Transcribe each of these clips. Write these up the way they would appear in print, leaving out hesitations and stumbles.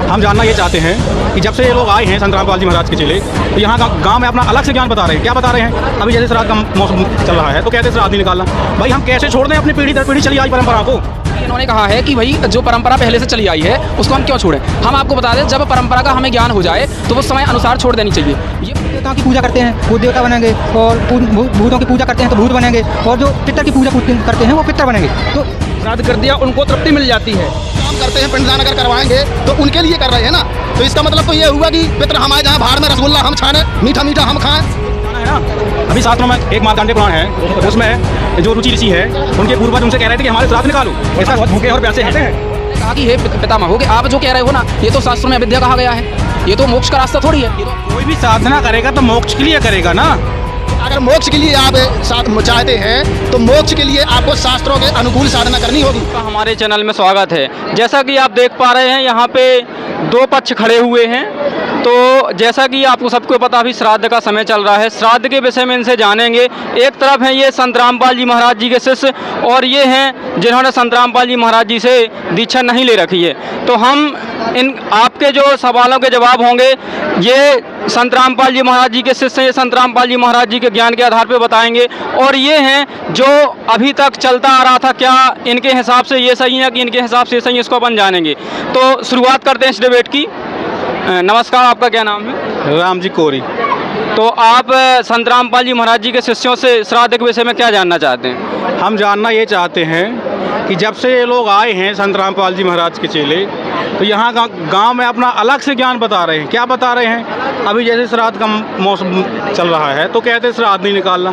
हम जानना ये चाहते हैं कि जब से ये लोग आए हैं संत रामपाल जी महाराज के चेले, तो यहाँ गांव में अपना अलग से ज्ञान बता रहे हैं। क्या बता रहे हैं? अभी जैसे श्राद्ध का मौसम चल रहा है तो कहते हैं श्राद्ध नहीं निकालना। भाई हम कैसे छोड़ दें अपनी पीढ़ी दर पीढ़ी चली आई परंपरा को? इन्होंने कहा है कि भाई जो परंपरा पहले से चली आई है उसको हम क्यों छोड़ें। हम आपको बता दें, जब परंपरा का हमें ज्ञान हो जाए तो वो समय अनुसार छोड़ देनी चाहिए। ये देवताओं की पूजा करते हैं वो देवता बनेंगे, और भूतों की पूजा करते हैं तो भूत बनेंगे, और जो पितर की पूजा करते हैं वो पितर बनेंगे। तो श्राद्ध कर दिया, उनको तृप्ति मिल जाती है। काम करते हैं, पिंडदान अगर करवाएंगे तो उनके लिए कर रहे हैं ना, तो इसका मतलब तो ये हुआ कि पितर हमारे जहाँ भाड़ में रसगुल्ला हम छाने, मीठा मीठा हम खाएं। अभी शास्त्रों में एक मार्कंडेय पुराण है, उसमें जो रुचि ऋषि है उनके पूर्वज उनसे कह रहे थे कि हमारे श्राद्ध निकालो, ऐसा बहुत भूखे और प्यासे हैं। कहा कि हे पितामह हो, आप जो कह रहे हो ना, ये तो शास्त्रों में अविद्या कहा गया है, ये तो मोक्ष का रास्ता थोड़ी है। कोई भी साधना करेगा तो मोक्ष के लिए करेगा ना। अगर मोक्ष के लिए आप चाहते हैं तो मोक्ष के लिए आपको शास्त्रों के अनुकूल साधना करनी होगी। हमारे चैनल में स्वागत है। जैसा कि आप देख पा रहे हैं, यहाँ पे दो पक्ष खड़े हुए हैं। तो जैसा कि आपको सबको पता, अभी श्राद्ध का समय चल रहा है। श्राद्ध के विषय में इनसे जानेंगे। एक तरफ हैं ये संत रामपाल जी महाराज जी के शिष्य, और ये हैं जिन्होंने संत रामपाल जी महाराज जी से दीक्षा नहीं ले रखी है। तो हम इन आपके जो सवालों के जवाब होंगे ये संत रामपाल जी महाराज जी के शिष्य, ये संत रामपाल जी महाराज जी के ज्ञान के आधार पर बताएंगे। और ये हैं जो अभी तक चलता आ रहा था, क्या इनके हिसाब से ये सही है कि इनके हिसाब से ये सही है, इसको अपन जानेंगे। तो शुरुआत करते हैं इस डिबेट की। नमस्कार, आपका क्या नाम है? राम जी कोरी। तो आप संत रामपाल जी महाराज जी के शिष्यों से श्राद्ध के विषय में क्या जानना चाहते हैं? हम जानना ये चाहते हैं कि जब से ये लोग आए हैं संत रामपाल जी महाराज के चेले, तो यहाँ गांव में अपना अलग से ज्ञान बता रहे हैं। क्या बता रहे हैं? अभी जैसे श्राद्ध का मौसम चल रहा है तो कहते हैं श्राद्ध नहीं निकालना।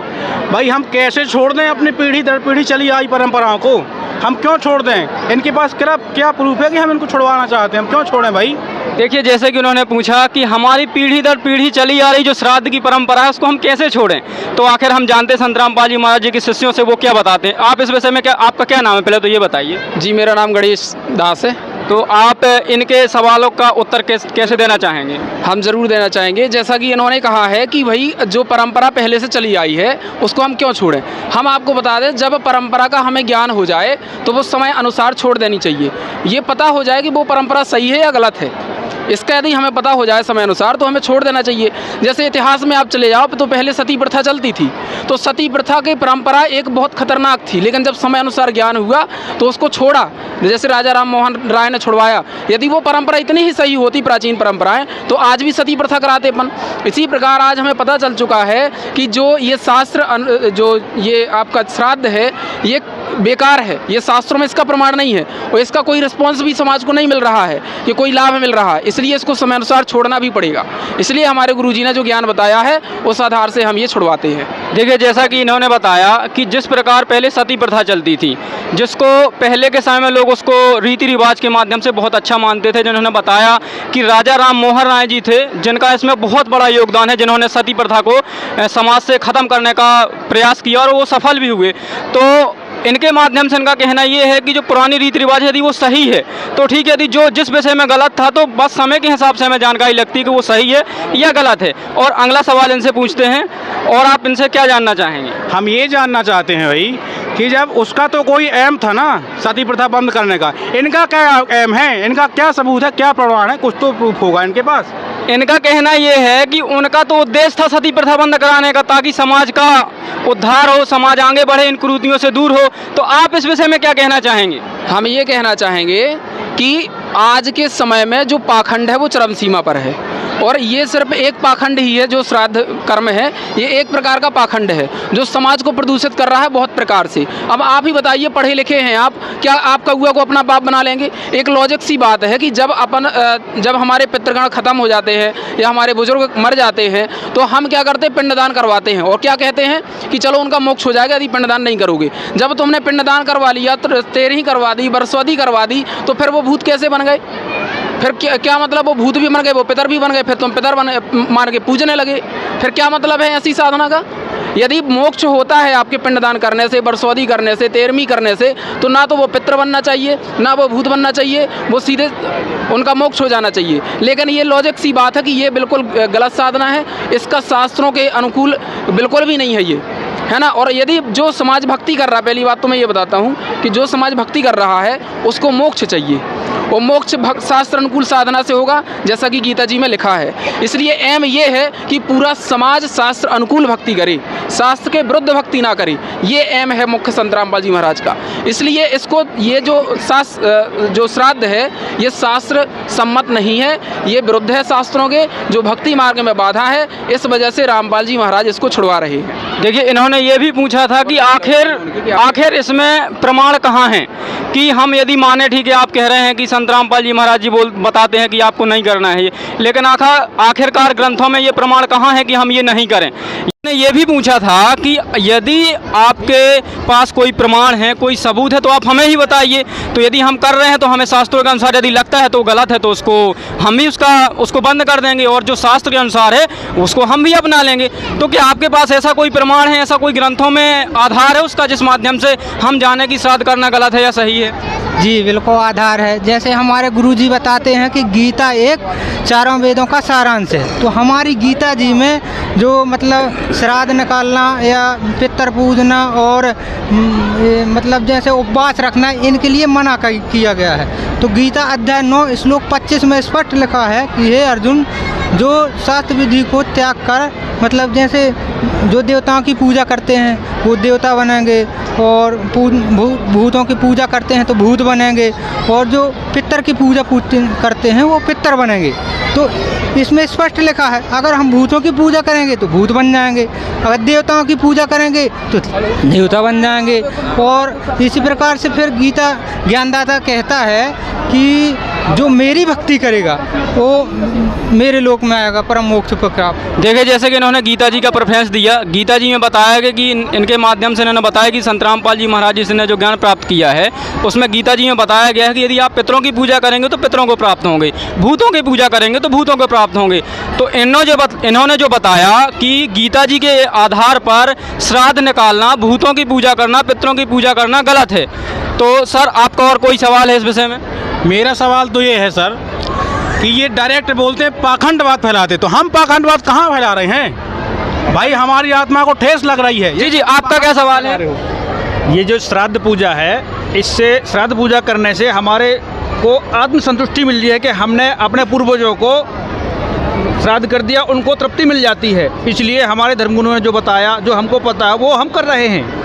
भाई हम कैसे छोड़ दें अपनी पीढ़ी दर पीढ़ी चली आई परंपराओं को? हम क्यों छोड़ दें? इनके पास क्या प्रूफ है कि हम इनको छुड़वाना चाहते हैं? हम क्यों छोड़ें भाई? देखिए, जैसे कि उन्होंने पूछा कि हमारी पीढ़ी दर पीढ़ी चली आ रही जो श्राद्ध की परंपरा है उसको हम कैसे छोड़ें, तो आखिर हम जानते हैं संत रामपाल जी महाराज जी के शिष्यों से वो क्या बताते हैं। आप इस विषय में आपका क्या नाम है, पहले तो ये बताइए। जी, मेरा नाम गणेश दास है। तो आप इनके सवालों का उत्तर कैसे देना चाहेंगे? हम ज़रूर देना चाहेंगे। जैसा कि इन्होंने कहा है कि भाई जो परंपरा पहले से चली आई है उसको हम क्यों छोड़ें। हम आपको बता दें, जब परंपरा का हमें ज्ञान हो जाए तो वो समय अनुसार छोड़ देनी चाहिए। ये पता हो जाए कि वो परंपरा सही है या गलत है, इसका यदि हमें पता हो जाए समय अनुसार तो हमें छोड़ देना चाहिए। जैसे इतिहास में आप चले जाओ तो पहले सती प्रथा चलती थी, तो सती प्रथा की परंपरा एक बहुत खतरनाक थी, लेकिन जब समय अनुसार ज्ञान हुआ तो उसको छोड़ा। जैसे राजा राम मोहन राय ने छुड़वाया। यदि वो परंपरा इतनी ही सही होती, प्राचीन परंपराएं, तो आज भी सती प्रथा कराते अपन। इसी प्रकार आज हमें पता चल चुका है कि जो ये शास्त्र, जो ये आपका श्राद्ध है, ये बेकार है। ये शास्त्रों में इसका प्रमाण नहीं है, और इसका कोई रिस्पॉन्स भी समाज को नहीं मिल रहा है, कि कोई लाभ मिल रहा है। इसलिए इसको समय अनुसार छोड़ना भी पड़ेगा। इसलिए हमारे गुरुजी ने जो ज्ञान बताया है उस आधार से हम ये छुड़वाते हैं। देखिए, जैसा कि इन्होंने बताया कि जिस प्रकार पहले सती प्रथा चलती थी, जिसको पहले के समय में लोग उसको रीति रिवाज के माध्यम से बहुत अच्छा मानते थे, जिन्होंने बताया कि राजा राम मोहन राय जी थे जिनका इसमें बहुत बड़ा योगदान है, जिन्होंने सती प्रथा को समाज से ख़त्म करने का प्रयास किया और वो सफल भी हुए। तो इनके माध्यम से इनका कहना ये है कि जो पुरानी रीति रिवाज है यदि वो सही है तो ठीक है, यदि जो जिस विषय में गलत था तो बस समय के हिसाब से हमें जानकारी लगती है कि वो सही है या गलत है। और अगला सवाल इनसे पूछते हैं, और आप इनसे क्या जानना चाहेंगे? हम ये जानना चाहते हैं भाई कि जब उसका तो कोई एम था ना सती प्रथा बंद करने का, इनका क्या एम है? इनका क्या सबूत है, क्या प्रमाण है? कुछ तो प्रूफ होगा इनके पास। इनका कहना ये है कि उनका तो उद्देश्य था सती प्रथा बंद कराने का, ताकि समाज का उद्धार हो, समाज आगे बढ़े, इन कुरीतियों से दूर हो। तो आप इस विषय में क्या कहना चाहेंगे? हम ये कहना चाहेंगे कि आज के समय में जो पाखंड है वो चरम सीमा पर है, और ये सिर्फ एक पाखंड ही है जो श्राद्ध कर्म है। ये एक प्रकार का पाखंड है जो समाज को प्रदूषित कर रहा है बहुत प्रकार से। अब आप ही बताइए, पढ़े लिखे हैं आप, क्या आप कौआ को अपना बाप बना लेंगे? एक लॉजिक सी बात है कि जब हमारे पितृगण खत्म हो जाते हैं या हमारे बुजुर्ग मर जाते हैं तो हम क्या करते हैं? पिंडदान करवाते हैं, और क्या कहते हैं कि चलो उनका मोक्ष हो जाएगा यदि पिंडदान नहीं करोगे। जब तुमने पिंडदान करवा लिया, तेरही करवा दी, बरसवादी करवा दी, तो फिर वो भूत कैसे बन गए? फिर क्या मतलब? वो भूत भी बन गए, वो पितर भी बन गए, फिर तुम पितर मान के पूजने लगे। फिर क्या मतलब है ऐसी साधना का? यदि मोक्ष होता है आपके पिंडदान करने से, बरसवादी करने से, तेरहवीं करने से, तो ना तो वो पितर बनना चाहिए, ना वो भूत बनना चाहिए, वो सीधे उनका मोक्ष हो जाना चाहिए। लेकिन ये लॉजिक सी बात है कि ये बिल्कुल गलत साधना है, इसका शास्त्रों के अनुकूल बिल्कुल भी नहीं है ये, है ना। और यदि जो समाज भक्ति कर रहा है, पहली बात तो मैं ये बताता हूँ कि जो समाज भक्ति कर रहा है उसको मोक्ष चाहिए, और मोक्ष शास्त्र अनुकूल साधना से होगा, जैसा कि गीता जी में लिखा है। इसलिए एम ये है कि पूरा समाज शास्त्र अनुकूल भक्ति करे, शास्त्र के विरुद्ध भक्ति ना करे। ये एम है मुख्य संत रामपाल जी महाराज का। इसलिए इसको ये जो श्राद्ध है ये शास्त्र सम्मत नहीं है, ये विरुद्ध है शास्त्रों के, जो भक्ति मार्ग में बाधा है। इस वजह से रामपाल जी महाराज इसको छुड़वा रहे हैं। देखिए, इन्होंने ये भी पूछा था कि आखिर इसमें प्रमाण कहाँ हैं कि हम यदि माने, ठीक है आप कह रहे हैं कि संत रामपाल जी महाराज जी बताते हैं कि आपको नहीं करना है ये, लेकिन आखिरकार ग्रंथों में ये प्रमाण कहाँ है कि हम ये नहीं करें। ने ये भी पूछा था कि यदि आपके पास कोई प्रमाण है, कोई सबूत है, तो आप हमें ही बताइए। तो यदि हम कर रहे हैं तो हमें शास्त्रों के अनुसार यदि लगता है तो गलत है तो हम भी उसको बंद कर देंगे, और जो शास्त्र के अनुसार है उसको हम भी अपना लेंगे। तो क्या आपके पास ऐसा कोई प्रमाण है, ऐसा कोई ग्रंथों में आधार है उसका, जिस माध्यम से हम जाने कि श्राद्ध करना गलत है या सही है? जी बिल्कुल आधार है। जैसे हमारे गुरुजी बताते हैं कि गीता एक चारों वेदों का सारांश है, तो हमारी गीता जी में जो मतलब श्राद्ध निकालना या पितर पूजना और मतलब जैसे उपवास रखना, इनके लिए मना किया गया है। तो गीता अध्याय 9 श्लोक 25 में स्पष्ट लिखा है कि हे अर्जुन, जो शास्त्र विधि को त्याग कर मतलब जैसे जो देवताओं की पूजा करते हैं वो देवता बनेंगे, और भूतों की पूजा करते हैं तो भूत बनेंगे, और जो पितर की पूजा करते हैं वो पितर बनेंगे। तो इसमें स्पष्ट लिखा है, अगर हम भूतों की पूजा करेंगे तो भूत बन जाएंगे, अगर देवताओं की पूजा करेंगे तो देवता बन जाएंगे। और इसी प्रकार से फिर गीता ज्ञानदाता कहता है कि जो मेरी भक्ति करेगा वो मेरे लोक में आएगा, परम मोक्ष को प्राप्त। देखिए, जैसे कि इन्होंने गीता जी का प्रेफरेंस दिया, गीता जी में बताया गया कि इनके माध्यम से इन्होंने बताया कि संत रामपाल जी महाराज जी ने जो ज्ञान प्राप्त किया है उसमें गीता जी में बताया गया है कि यदि आप पितरों की पूजा करेंगे तो पितरों को प्राप्त होंगे, भूतों की पूजा करेंगे तो भूतों को प्राप्त होंगे। तो इन्होंने जो बताया कि गीता जी के आधार पर श्राद्ध निकालना, भूतों की पूजा करना, पितरों की पूजा करना गलत है। तो सर, आपका और कोई सवाल है इस विषय में? मेरा सवाल तो ये है सर कि ये डायरेक्ट बोलते हैं पाखंडवाद फैलाते, तो हम पाखंडवाद कहाँ फैला रहे हैं भाई? हमारी आत्मा को ठेस लग रही है। जी, आपका क्या सवाल है? ये जो श्राद्ध पूजा है, इससे श्राद्ध पूजा करने से हमारे को आत्मसंतुष्टि मिल रही है कि हमने अपने पूर्वजों को श्राद्ध कर दिया, उनको तृप्ति मिल जाती है। इसलिए हमारे धर्मगुरुओं ने जो बताया, जो हमको पता है वो हम कर रहे हैं,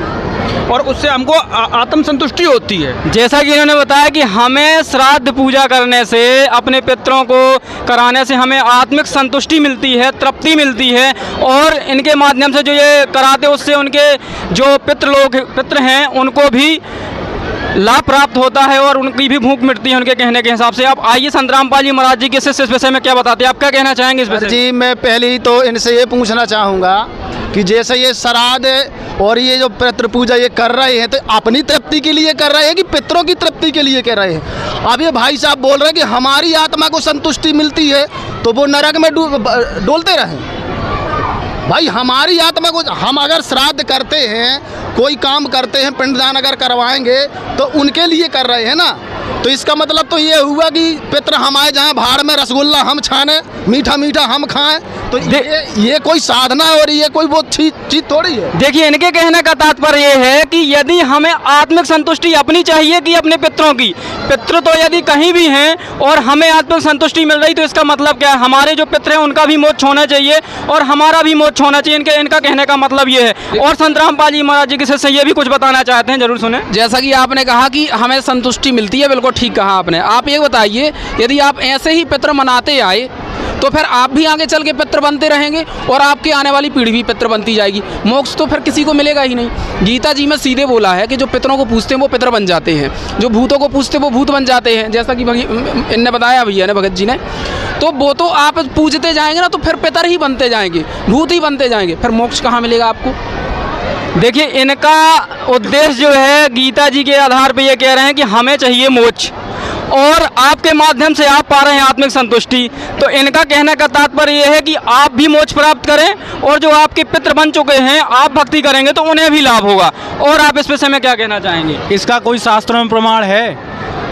और उससे हमको आत्मसंतुष्टि होती है। जैसा कि इन्होंने बताया कि हमें श्राद्ध पूजा करने से, अपने पितरों को कराने से हमें आत्मिक संतुष्टि मिलती है, तृप्ति मिलती है, और इनके माध्यम से जो ये कराते उससे उनके जो पितृ हैं उनको भी लाभ प्राप्त होता है और उनकी भी भूख मिटती है उनके कहने के हिसाब से। आप आइए संत रामपाल जी महाराज जी के इस विषय में क्या बताते हैं, आप क्या कहना चाहेंगे इस विषय? जी, मैं पहले ही तो इनसे ये पूछना चाहूँगा कि जैसे ये श्राद्ध और ये जो पितृ पूजा ये कर रहे हैं, तो अपनी तृप्ति के लिए कर रहे हैं कि पितरों की तृप्ति के लिए कर रहे हैं? अब ये भाई साहब बोल रहे हैं कि हमारी आत्मा को संतुष्टि मिलती है तो वो नरक में डोलते रहें। भाई, हमारी आत्मा को, हम अगर श्राद्ध करते हैं, कोई काम करते हैं, पिंडदान अगर करवाएंगे तो उनके लिए कर रहे हैं ना। तो इसका मतलब तो ये हुआ कि पितर हमारे जहाँ भाड़ में रसगुल्ला हम छाने, मीठा मीठा हम खाएं, तो ये कोई साधना और ये कोई वो चीज थोड़ी है। देखिए, इनके कहने का तात्पर्य ये है कि यदि हमें आत्मिक संतुष्टि अपनी चाहिए कि अपने पितरों की, पितृ तो यदि कहीं भी हैं और हमें आत्मिक संतुष्टि मिल रही, तो इसका मतलब क्या है? हमारे जो पितृ हैं उनका भी मोक्ष होना चाहिए और हमारा भी मोक्ष होना चाहिए। इनका कहने का मतलब ये है। और संत रामपाल जी महाराज जी किसी से ये भी कुछ बताना चाहते हैं, जरूर सुने। जैसा कि आपने कहा कि हमें संतुष्टि मिलती है, बिल्कुल ठीक कहा आपने। आप ये बताइए, यदि आप ऐसे ही पितृ मनाते आए तो फिर आप भी आगे चल के पितृ बनते रहेंगे और आपकी आने वाली पीढ़ी भी पितृ बनती जाएगी। मोक्ष तो फिर किसी को मिलेगा ही नहीं। गीता जी में सीधे बोला है कि जो पितरों को पूछते हैं वो पितृ बन जाते हैं, जो भूतों को पूछते हैं वो भूत बन जाते हैं, जैसा कि इनने बताया भैया ने, भगत जी ने। तो वो तो आप पूजते जाएंगे ना, तो फिर पितर ही बनते जाएंगे, भूत ही बनते जाएंगे, फिर मोक्ष कहाँ मिलेगा आपको? देखिए, इनका उद्देश्य जो है गीता जी के आधार पे ये कह रहे हैं कि हमें चाहिए मोक्ष और आपके माध्यम से आप पा रहे हैं आत्मिक संतुष्टि। तो इनका कहने का तात्पर्य यह है कि आप भी मोक्ष प्राप्त करें और जो आपके पितृ बन चुके हैं, आप भक्ति करेंगे तो उन्हें भी लाभ होगा। और आप इस विषय में क्या कहना चाहेंगे? इसका कोई शास्त्रों में प्रमाण है?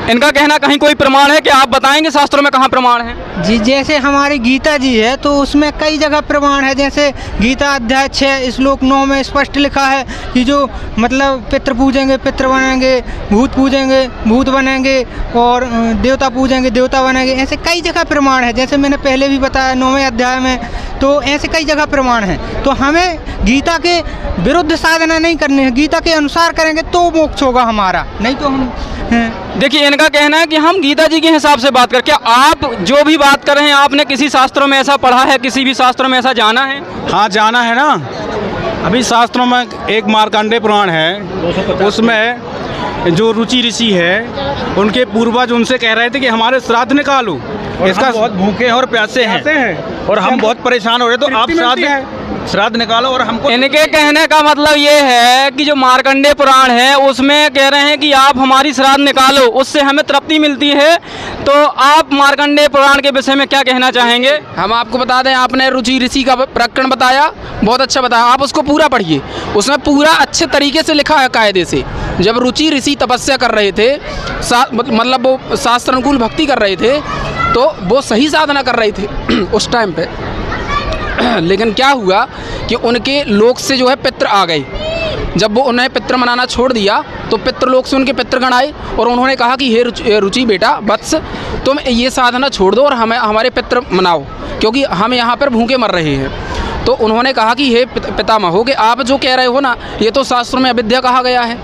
इनका कहना कहीं कोई प्रमाण है कि आप बताएंगे शास्त्रों में कहाँ प्रमाण है? जी, जैसे हमारी गीता जी है तो उसमें कई जगह प्रमाण है। जैसे गीता अध्याय 6 श्लोक 9 में स्पष्ट लिखा है कि जो मतलब पितृ पूजेंगे पितृ बनेंगे, भूत पूजेंगे भूत बनेंगे, और देवता पूजेंगे देवता बनेंगे। ऐसे कई जगह प्रमाण है, जैसे मैंने पहले भी बताया 9वें अध्याय में। तो ऐसे कई जगह प्रमाण है। तो हमें गीता के विरुद्ध साधना नहीं करनी है, गीता के अनुसार करेंगे तो मोक्ष होगा हमारा, नहीं तो हम देखिए, इनका कहना है कि हम गीता जी के हिसाब से बात कर, क्या आप जो भी बात कर रहे हैं आपने किसी शास्त्रों में ऐसा पढ़ा है, किसी भी शास्त्रों में ऐसा जाना है? हाँ, जाना है ना। अभी शास्त्रों में एक मार्कंडेय पुराण है, उसमें जो रुचि ऋषि है उनके पूर्वज उनसे कह रहे थे कि हमारे श्राद्ध निकालो। इसका बहुत भूखे हैं और प्यासे हैं और हम बहुत परेशान हो रहे, तो आप श्राद्ध निकालो और हमको। इनके कहने का मतलब ये है कि जो मार्कंडेय पुराण है उसमें कह रहे हैं कि आप हमारी श्राद्ध निकालो, उससे हमें तृप्ति मिलती है। तो आप मार्कंडेय पुराण के विषय में क्या कहना चाहेंगे? हम आपको बता दें, आपने रुचि ऋषि का प्रकरण बताया, बहुत अच्छा बताया। आप उसको पूरा पढ़िए, उसमें पूरा अच्छे तरीके से लिखा है कायदे से। जब रुचि ऋषि तपस्या कर रहे थे, मतलब वो शास्त्र अनुकूल भक्ति कर रहे थे, तो वो सही साधना कर रहे थे उस टाइम पे। लेकिन क्या हुआ कि उनके लोक से जो है पितृ आ गए। जब वो उन्हें पितृ मनाना छोड़ दिया तो पितृलोक से उनके पितृगण आए और उन्होंने कहा कि हे रुचि बेटा वत्स, तुम ये साधना छोड़ दो और हमारे पितृ मनाओ, क्योंकि हम यहाँ पर भूखे मर रहे हैं। तो उन्होंने कहा कि हे पितामह हो, कि आप जो कह रहे हो ना, ये तो शास्त्रों में अविद्या कहा गया है,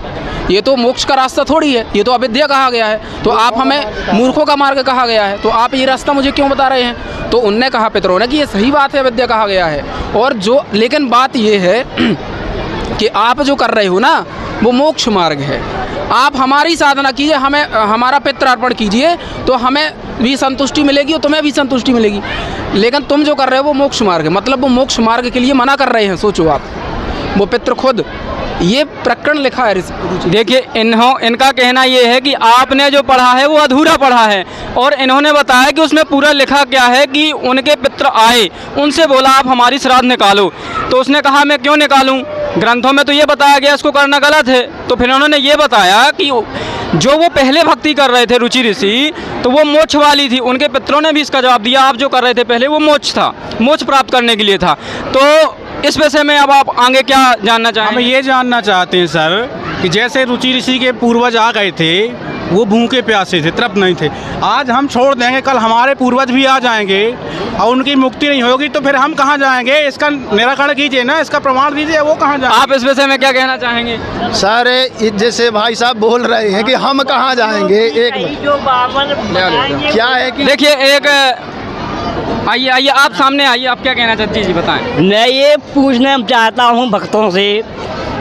ये तो मोक्ष का रास्ता थोड़ी है, ये तो अविद्या कहा गया है, तो आप हमें मूर्खों का मार्ग कहा गया है, तो आप ये रास्ता मुझे क्यों बता रहे हैं? तो उनने कहा पितरों ने कि ये सही बात है, अविद्या कहा गया है। और जो लेकिन बात ये है कि आप जो कर रहे हो ना वो मोक्ष मार्ग है। आप हमारी साधना कीजिए, हमें हमारा पितृ अर्पण कीजिए, तो हमें भी संतुष्टि मिलेगी और तुम्हें भी संतुष्टि मिलेगी। लेकिन तुम जो कर रहे हो वो मोक्ष मार्ग है, मतलब वो मोक्ष मार्ग के लिए मना कर रहे हैं। सोचो आप, वो पितृ खुद, ये प्रकरण लिखा है। देखिए, इनका कहना ये है कि आपने जो पढ़ा है वो अधूरा पढ़ा है, और इन्होंने बताया कि उसमें पूरा लिखा क्या है कि उनके पितृ आए, उनसे बोला आप हमारी श्राद्ध निकालो। तो उसने कहा मैं क्यों निकालूं, ग्रंथों में तो ये बताया गया इसको करना गलत है। तो फिर उन्होंने ये बताया कि जो वो पहले भक्ति कर रहे थे रुचि ऋषि, तो वो मोक्ष वाली थी। उनके पितरों ने भी इसका जवाब दिया, आप जो कर रहे थे पहले वो मोक्ष था, मोक्ष प्राप्त करने के लिए था। तो इस विषय में अब आप आगे क्या जानना चाहेंगे? हम ये जानना चाहते हैं सर कि जैसे रुचि ऋषि के पूर्वज आ गए थे, वो भूखे प्यासे थे, तृप्त नहीं थे। आज हम छोड़ देंगे, कल हमारे पूर्वज भी आ जाएंगे और उनकी मुक्ति नहीं होगी, तो फिर हम कहाँ जाएंगे? इसका निराकरण कीजिए ना, इसका प्रमाण दीजिए, वो कहाँ जाएंगे? आप इस विषय में क्या कहना चाहेंगे? सर जैसे भाई साहब बोल रहे हैं कि हम कहाँ जाएंगे, एक क्या है कि देखिए, एक आइए आप सामने आइए, आप क्या कहना चाहते हैं जी बताएं। मैं ये पूछना चाहता हूँ भक्तों से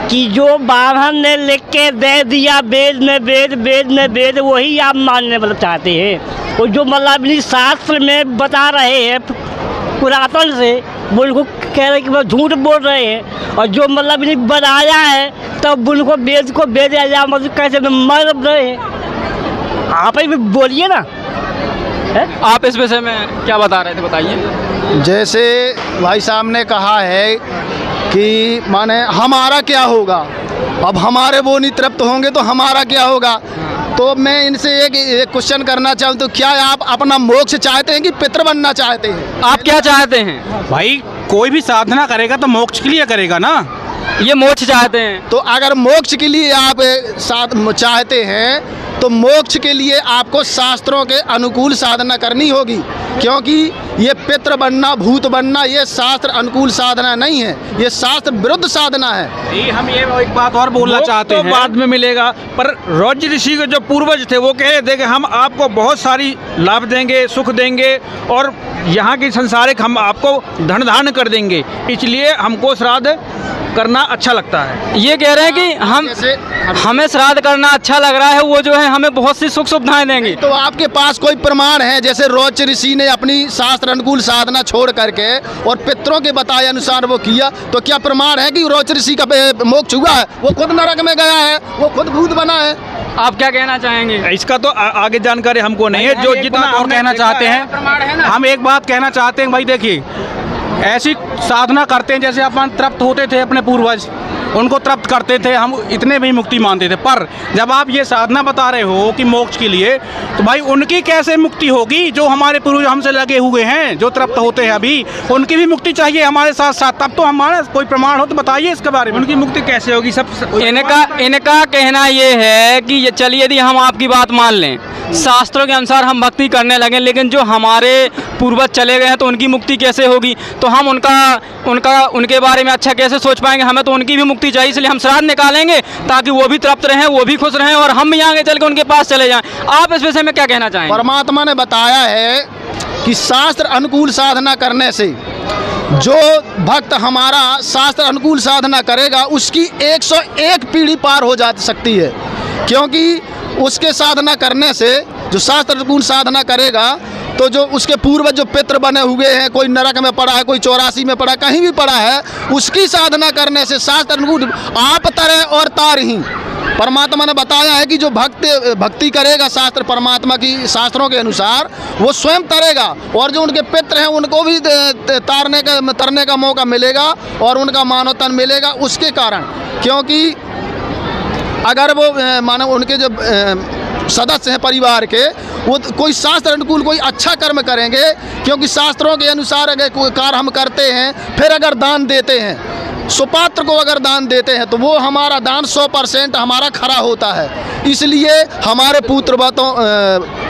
कि जो ब्राह्मण ने लिख के दे दिया वेद में वेद, वेद में वेद, वही आप मानने मतलब चाहते हैं, और जो मतलब शास्त्र में बता रहे हैं पुरातन से, वो उनको कह रहे कि वो झूठ बोल रहे हैं, और जो मतलब इन्हें बनाया है तब उनको वेद को वेद या मतलब कैसे मर रहे हैं। आप ही बोलिए ना। आप इस विषय में क्या बता रहे थे, बताइए। जैसे भाई साहब ने कहा है कि माने हमारा क्या होगा, अब हमारे वो नहीं तृप्त होंगे तो हमारा क्या होगा। तो मैं इनसे एक क्वेश्चन करना चाहूँ, तो क्या आप अपना मोक्ष चाहते हैं कि पितृ बनना चाहते हैं? आप क्या चाहते हैं? भाई कोई भी साधना करेगा तो मोक्ष के लिए करेगा ना, ये मोक्ष चाहते हैं। तो अगर मोक्ष के लिए आप चाहते हैं तो मोक्ष के लिए आपको शास्त्रों के अनुकूल साधना करनी होगी, क्योंकि ये पितृ बनना भूत बनना ये शास्त्र अनुकूल साधना नहीं है, ये शास्त्र विरुद्ध साधना है। हम ये एक बात और बोलना चाहते तो हैं, बाद में मिलेगा, पर रुचि ऋषि के जो पूर्वज थे वो कह रहे थे कि हम आपको बहुत सारी लाभ देंगे, सुख देंगे, और यहाँ की संसारिक हम आपको धन धान कर देंगे, इसलिए हमको श्राद्ध करना अच्छा लगता है। ये कह रहे हैं कि हमें श्राद्ध करना अच्छा लग रहा है, वो जो है हमें बहुत सी सुख सुविधाएं देंगे। तो आपके पास कोई प्रमाण है? जैसे रुचि ऋषि ने अपनी शास्त्र अनुकूल साधना छोड़ करके और पितरों के बताए अनुसार वो किया, तो क्या प्रमाण है कि रुचि ऋषि का मोक्ष हुआ है? वो खुद नरक में गया है, वो खुद भूत बना है। आप क्या कहना चाहेंगे? इसका तो आगे जानकारी हमको नहीं है। जो जितना और कहना चाहते हैं, हम एक बात कहना चाहते हैं भाई, देखिए ऐसी साधना करते हैं जैसे अपन तृप्त होते थे अपने पूर्वज, उनको तृप्त करते थे, हम इतने भी मुक्ति मानते थे। पर जब आप ये साधना बता रहे हो कि मोक्ष के लिए, तो भाई उनकी कैसे मुक्ति होगी जो हमारे पूर्वज हमसे लगे हुए हैं, जो तृप्त होते हैं अभी, उनकी भी मुक्ति चाहिए हमारे साथ साथ। तब तो हमारा कोई प्रमाण हो तो बताइए इसके बारे में, उनकी मुक्ति कैसे होगी? सब इनका कहना ये है कि ये चलिए यदि हम आपकी बात मान लें, शास्त्रों के अनुसार हम भक्ति करने लगे, लेकिन जो हमारे पूर्वज चले गए हैं तो उनकी मुक्ति कैसे होगी? तो हम उनके बारे में अच्छा कैसे सोच पाएंगे? हमें तो उनकी भी मुक्ति चाहिए, इसलिए हम श्राद्ध निकालेंगे ताकि वो भी तृप्त रहें, वो भी खुश रहें और हम भी आगे चल के उनके पास चले जाएं। आप इस विषय में क्या कहना चाहेंगे? परमात्मा ने बताया है कि शास्त्र अनुकूल साधना करने से जो भक्त हमारा शास्त्र अनुकूल साधना करेगा उसकी 101 पीढ़ी पार हो जा सकती है, क्योंकि उसके साधना करने से जो शास्त्र अनुकूल साधना करेगा तो जो उसके पूर्वज जो पितृ बने हुए हैं, कोई नरक में पड़ा है, कोई 84 में पड़ा, कहीं भी पड़ा है, उसकी साधना करने से शास्त्र अनुकूल आप तरह और तार ही। परमात्मा ने बताया है कि जो भक्ति करेगा शास्त्र परमात्मा की शास्त्रों के अनुसार, वो स्वयं तरेगा और जो उनके पितृ हैं उनको भी तरने का मौका मिलेगा और उनका मानव तन मिलेगा उसके कारण। क्योंकि अगर वो मानो उनके जो सदस्य हैं परिवार के, वो कोई शास्त्र अनुकूल कोई अच्छा कर्म करेंगे, क्योंकि शास्त्रों के अनुसार अगर कोई कार्य हम करते हैं, फिर अगर दान देते हैं, सुपात्र को अगर दान देते हैं, तो वो हमारा दान 100% हमारा खरा होता है। इसलिए हमारे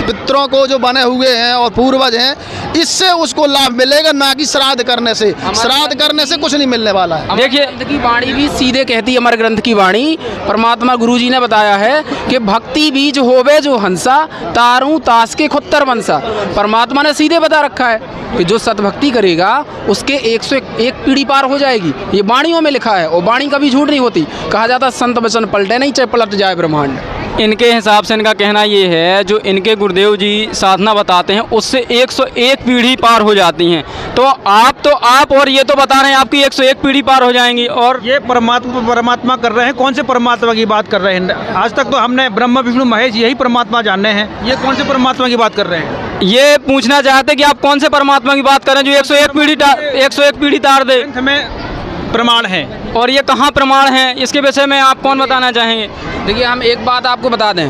पितरों को जो बने हुए हैं और पूर्वज हैं, इससे उसको लाभ मिलेगा, ना कि श्राद्ध करने से। श्राद्ध करने से कुछ नहीं मिलने वाला है। देखिए, ग्रंथ की वाणी भी सीधे कहती है, अमर ग्रंथ की वाणी परमात्मा गुरु जी ने बताया है कि भक्ति बीज होवे जो हंसा, तारू तास के खुत्तर वंसा। परमात्मा ने सीधे बता रखा है कि जो सतभक्ति करेगा उसके 101 पीढ़ी पार हो जाएगी। ये वाणियों में लिखा है और वाणी कभी झूठ नहीं होती। कहा जाता संत वचन पलटे नहीं, चाहे पलट जाए ब्रह्मांड। इनके हिसाब से इनका कहना ये है, जो इनके गुरुदेव जी साधना बताते हैं उससे 101 पीढ़ी पार हो जाती हैं। तो आप और ये तो बता रहे हैं आपकी 101 पीढ़ी पार हो जाएंगी। और ये परमात्मा कर रहे हैं। कौन से परमात्मा की बात कर रहे हैं? आज तक तो हमने ब्रह्मा विष्णु महेश यही परमात्मा जाने हैं, ये कौन से परमात्मा की बात कर रहे हैं? ये पूछना चाहते हैं कि आप कौन से परमात्मा की बात कर रहे हैं जो 101 पीढ़ी तार दे? हमें प्रमाण है। और ये कहाँ प्रमाण है, इसके विषय में आप कौन बताना चाहेंगे? देखिए, हम एक बात आपको बता दें,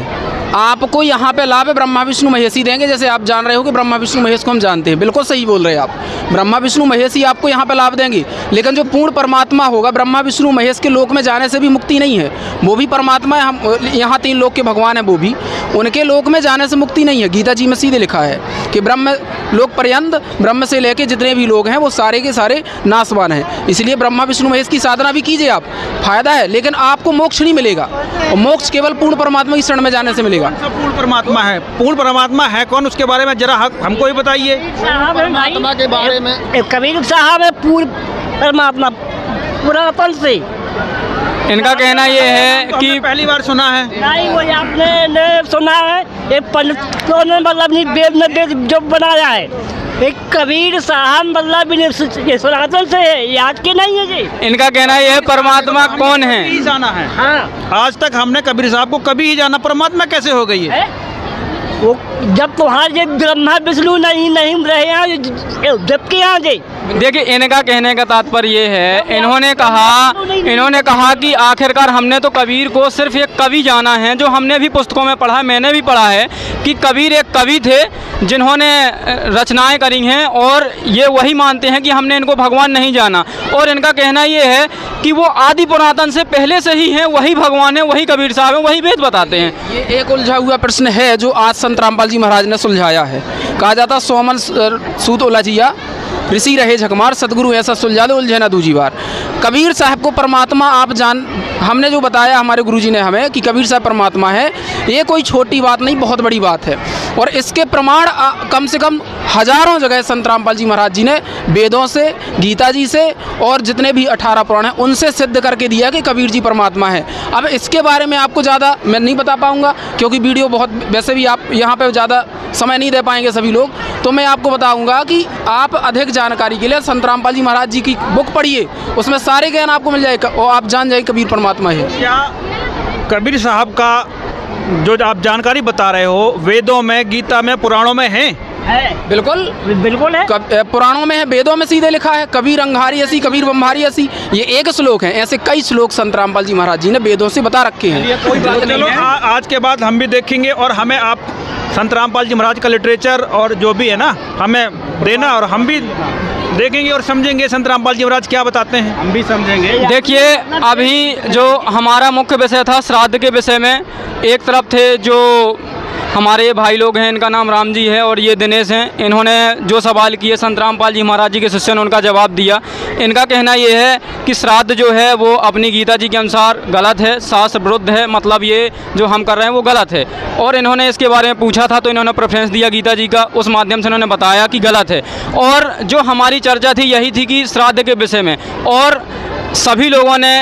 आपको यहाँ पे लाभ ब्रह्मा विष्णु महेश ही देंगे। जैसे आप जान रहे हो कि ब्रह्मा विष्णु महेश को हम जानते हैं, बिल्कुल सही बोल रहे हैं आप। ब्रह्मा विष्णु महेश ही आपको यहाँ पे लाभ देंगे, लेकिन जो पूर्ण परमात्मा होगा, ब्रह्मा विष्णु महेश के लोक में जाने से भी मुक्ति नहीं है। वो भी परमात्मा है, हम यहाँ 3 लोक के भगवान हैं, वो भी उनके लोक में जाने से मुक्ति नहीं है। गीता जी में सीधे लिखा है कि ब्रह्म लोक पर्यंत, ब्रह्म से लेके जितने भी लोग हैं वो सारे के सारे नाशवान हैं। इसलिए ब्रह्मा विष्णु महेश की साधना भी कीजिए आप, फायदा है, लेकिन आपको मोक्ष नहीं मिलेगा। और मोक्ष केवल पूर्ण परमात्मा की शरण में जाने से मिलेगा। पूर्ण परमात्मा है, पूर्ण परमात्मा है कौन, उसके बारे में जरा हमको ही बताइए। परमात्मा के बारे में कबीर साहब है पूर्ण परमात्मा पुरातन से। इनका कहना ये है कि पहली बार सुना है। नहीं, वो आपने सुना है, एक पंडितों ने मतलब नहीं वेद जो बनाया है, एक कबीर साहब मतलब ये सनातन से है, ये आज के नहीं है जी। इनका कहना ये है परमात्मा कौन है, ही जाना है। हाँ, आज तक हमने कबीर साहब को कभी ही जाना, परमात्मा कैसे हो गई है? वो जब तुम्हारे ये ब्रह्मा विष्णु नहीं रहे हैं, जब के यहाँ जी। देखिए, इनका कहने का तात्पर्य ये है, इन्होंने कहा कि आखिरकार हमने तो कबीर को सिर्फ एक कवि जाना है। जो हमने भी पुस्तकों में पढ़ा है, मैंने भी पढ़ा है कि कबीर एक कवि थे जिन्होंने रचनाएं करी हैं, और ये वही मानते हैं कि हमने इनको भगवान नहीं जाना। और इनका कहना ये है कि वो आदि पुरातन से पहले से ही हैं, वही भगवान है, वही कबीर साहब हैं, वही वेद बताते हैं। ये एक उलझा हुआ प्रश्न है जो आज संत रामपाल जी महाराज ने सुलझाया है। कहा जाता सोमन सूत उलझिया, ऋषि रहे झकमार, सतगुरु ऐसा सुलझा दो उलझे ना दूजी बार। कबीर साहब को परमात्मा हमने जो बताया हमारे गुरुजी ने हमें कि कबीर साहब परमात्मा है, ये कोई छोटी बात नहीं, बहुत बड़ी बात है। और इसके प्रमाण कम से कम हजारों जगह संत रामपाल जी महाराज जी ने वेदों से, गीता जी से और जितने भी 18 पुराण हैं उनसे सिद्ध करके दिया कि कबीर जी परमात्मा है। अब इसके बारे में आपको ज़्यादा मैं नहीं बता पाऊँगा, क्योंकि वीडियो बहुत, वैसे भी आप यहाँ पर ज़्यादा समय नहीं दे पाएंगे सभी लोग। तो मैं आपको बताऊँगा कि आप अधिक जानकारी के लिए संत रामपाल जी महाराज जी की बुक पढ़िए, उसमें सारे ज्ञान आपको मिल जाएगा और आप जान जाए कबीर परमात्मा है। क्या कबीर साहब का जो आप जानकारी बता रहे हो वेदों में, गीता में, पुराणों में है? बिल्कुल बिल्कुल है। पुराणों में है, वेदों में सीधे लिखा है, कबीर अंगारी हसी कबीर बम्भारी हसी। ये एक श्लोक है, ऐसे कई श्लोक संत रामपाल जी महाराज जी ने वेदों से बता रखे हैं। कोई बात नहीं चलो है। आज के बाद हम भी देखेंगे और हमें आप संत रामपाल जी महाराज का लिटरेचर और जो भी है ना हमें देना, और हम भी देखेंगे और समझेंगे संत रामपाल जी महाराज क्या बताते हैं। हम भी समझेंगे। देखिए, अभी जो हमारा मुख्य विषय था श्राद्ध के विषय में, एक तरफ थे जो हमारे भाई लोग हैं, इनका नाम राम जी है और ये दिनेश हैं। इन्होंने जो सवाल किए संत रामपाल जी महाराज जी के शिष्य ने उनका जवाब दिया। इनका कहना ये है कि श्राद्ध जो है वो अपनी गीता जी के अनुसार गलत है, शास्त्र विरुद्ध है, मतलब ये जो हम कर रहे हैं वो गलत है। और इन्होंने इसके बारे में पूछा था तो इन्होंने प्रेफरेंस दिया गीता जी का, उस माध्यम से इन्होंने बताया कि गलत है। और जो हमारी चर्चा थी यही थी कि श्राद्ध के विषय में, और सभी लोगों ने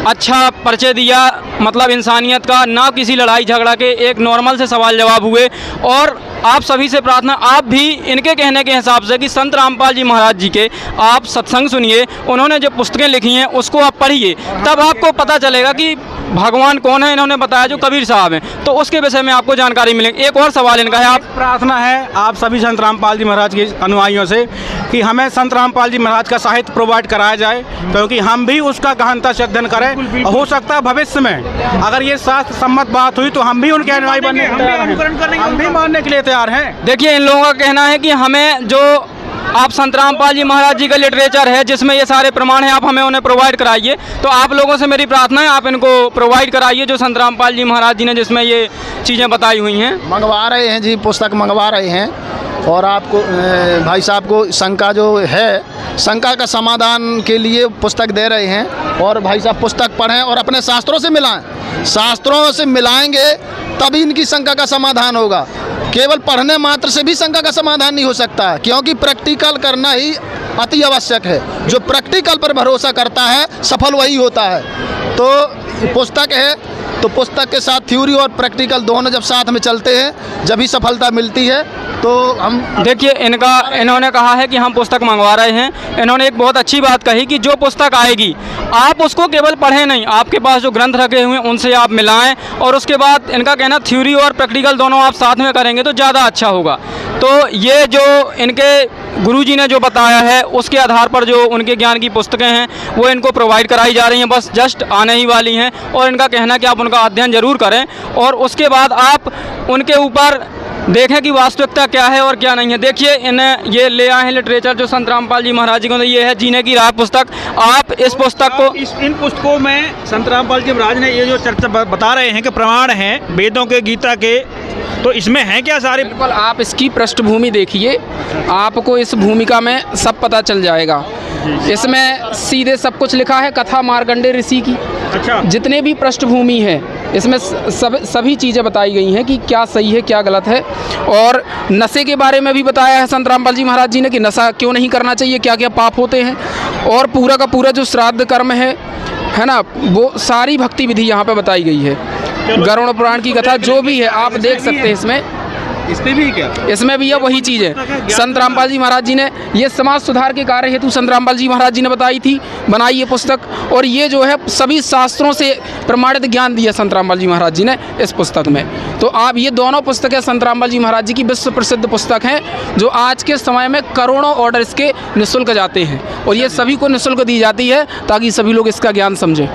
अच्छा परिचय दिया, मतलब इंसानियत का, ना किसी लड़ाई झगड़ा के, एक नॉर्मल से सवाल जवाब हुए। और आप सभी से प्रार्थना, आप भी इनके कहने के हिसाब से कि संत रामपाल जी महाराज जी के आप सत्संग सुनिए, उन्होंने जो पुस्तकें लिखी हैं उसको आप पढ़िए, तब आपको पता चलेगा कि भगवान कौन है। इन्होंने बताया जो कबीर साहब हैं, तो उसके विषय में आपको जानकारी मिलेगी। एक और सवाल इनका है, आप प्रार्थना है आप सभी संत रामपाल जी महाराज के अनुयायियों से कि हमें संत रामपाल जी महाराज का साहित्य प्रोवाइड कराया जाए, क्योंकि हम भी उसका गहनता से अध्ययन करें। हो सकता है भविष्य में अगर ये शास्त्र सम्मत बात हुई तो हम भी उनके अनुयायी बनने के लिए तैयार हैं, हम भी मानने के लिए तैयार हैं। देखिए, इन लोगों का कहना है कि हमें जो आप संत रामपाल जी महाराज जी का लिटरेचर है जिसमें ये सारे प्रमाण हैं, आप हमें उन्हें प्रोवाइड कराइए। तो आप लोगों से मेरी प्रार्थना है, आप इनको प्रोवाइड कराइए जो संत रामपाल जी महाराज जी ने जिसमें ये चीज़ें बताई हुई हैं। मंगवा रहे हैं जी, पुस्तक मंगवा रहे हैं, और आपको भाई साहब को शंका जो है, शंका का समाधान के लिए पुस्तक दे रहे हैं। और भाई साहब पुस्तक पढ़ें और अपने शास्त्रों से मिलाएं, शास्त्रों से मिलाएंगे तभी इनकी शंका का समाधान होगा। केवल पढ़ने मात्र से भी शंका का समाधान नहीं हो सकता, क्योंकि प्रैक्टिकल करना ही अति आवश्यक है। जो प्रैक्टिकल पर भरोसा करता है सफल वही होता है। तो पुस्तक है, तो पुस्तक के साथ थ्योरी और प्रैक्टिकल दोनों जब साथ में चलते हैं जब ही सफलता मिलती है। तो हम देखिए, इन्होंने कहा है कि हम पुस्तक मंगवा रहे हैं। इन्होंने एक बहुत अच्छी बात कही कि जो पुस्तक आएगी आप उसको केवल पढ़ें नहीं, आपके पास जो ग्रंथ रखे हुए हैं उनसे आप मिलाएं, और उसके बाद इनका कहना थ्योरी और प्रैक्टिकल दोनों आप साथ में करेंगे तो ज़्यादा अच्छा होगा। तो ये जो इनके गुरुजी ने जो बताया है उसके आधार पर जो उनके ज्ञान की पुस्तकें हैं वो इनको प्रोवाइड कराई जा रही हैं, बस जस्ट आने ही वाली हैं। और इनका कहना है कि आप उनका अध्ययन ज़रूर करें और उसके बाद आप उनके ऊपर देखें कि वास्तविकता क्या है और क्या नहीं है। देखिए, इन्हें ये ले आए हैं लिटरेचर जो संत रामपाल जी महाराज जी को, ये है जीने की राह पुस्तक। आप इस पुस्तक को, इन पुस्तकों में संत रामपाल जी महाराज ने ये जो चर्चा बता रहे हैं कि प्रमाण हैं वेदों के, गीता के, तो इसमें हैं क्या सारे? बिल्कुल, आप इसकी पृष्ठभूमि देखिए, आपको इस भूमिका में सब पता चल जाएगा। इसमें सीधे सब कुछ लिखा है, कथा मार्कंडेय ऋषि की। अच्छा, जितने भी पृष्ठभूमि है इसमें सभी चीज़ें बताई गई हैं कि क्या सही है क्या गलत है। और नशे के बारे में भी बताया है संत रामपाल जी महाराज जी ने कि नशा क्यों नहीं करना चाहिए, क्या क्या पाप होते हैं। और पूरा का पूरा जो श्राद्ध कर्म है ना, वो सारी भक्ति विधि यहाँ पे बताई गई है। गरुड़ पुराण की कथा जो भी है आप देख सकते हैं इसमें। इसमें भी क्या? इसमें भी यह वही चीज़ है। संत रामपाल जी महाराज जी ने ये समाज सुधार के कार्य हेतु संत रामपाल जी महाराज जी ने बनाई ये पुस्तक, और ये जो है सभी शास्त्रों से प्रमाणित ज्ञान दिया संत रामपाल जी महाराज जी ने इस पुस्तक में। तो आप ये दोनों पुस्तकें संत रामपाल जी महाराज जी की विश्व प्रसिद्ध पुस्तक हैं, जो आज के समय में करोड़ों ऑर्डर इसके निःशुल्क जाते हैं, और ये सभी को निःशुल्क दी जाती है ताकि सभी लोग इसका ज्ञान समझें।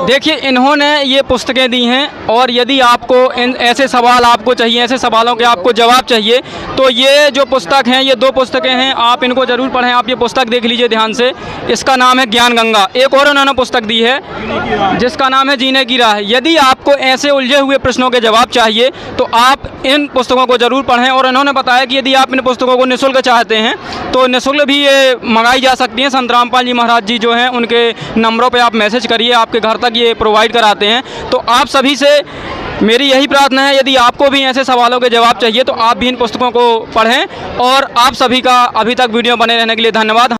देखिए, इन्होंने ये पुस्तकें दी हैं, और यदि आपको इन ऐसे सवाल आपको चाहिए, ऐसे सवालों के आपको जवाब चाहिए, तो ये जो पुस्तक हैं, ये 2 पुस्तकें हैं, आप इनको ज़रूर पढ़ें। आप ये पुस्तक देख लीजिए ध्यान से। इसका नाम है ज्ञान गंगा। एक और उन्होंने पुस्तक दी है जिसका नाम है जीने की राह। यदि आपको ऐसे उलझे हुए प्रश्नों के जवाब चाहिए तो आप इन पुस्तकों को ज़रूर पढ़ें। और इन्होंने बताया कि यदि आप इन पुस्तकों को निःशुल्क चाहते हैं तो निःशुल्क भी ये मंगाई जा सकती हैं। संत रामपाल जी महाराज जी जो हैं उनके नंबरों पर आप मैसेज करिए, आपके घर तक ये प्रोवाइड कराते हैं। तो आप सभी से मेरी यही प्रार्थना है, यदि आपको भी ऐसे सवालों के जवाब चाहिए तो आप भी इन पुस्तकों को पढ़ें। और आप सभी का अभी तक वीडियो बने रहने के लिए धन्यवाद।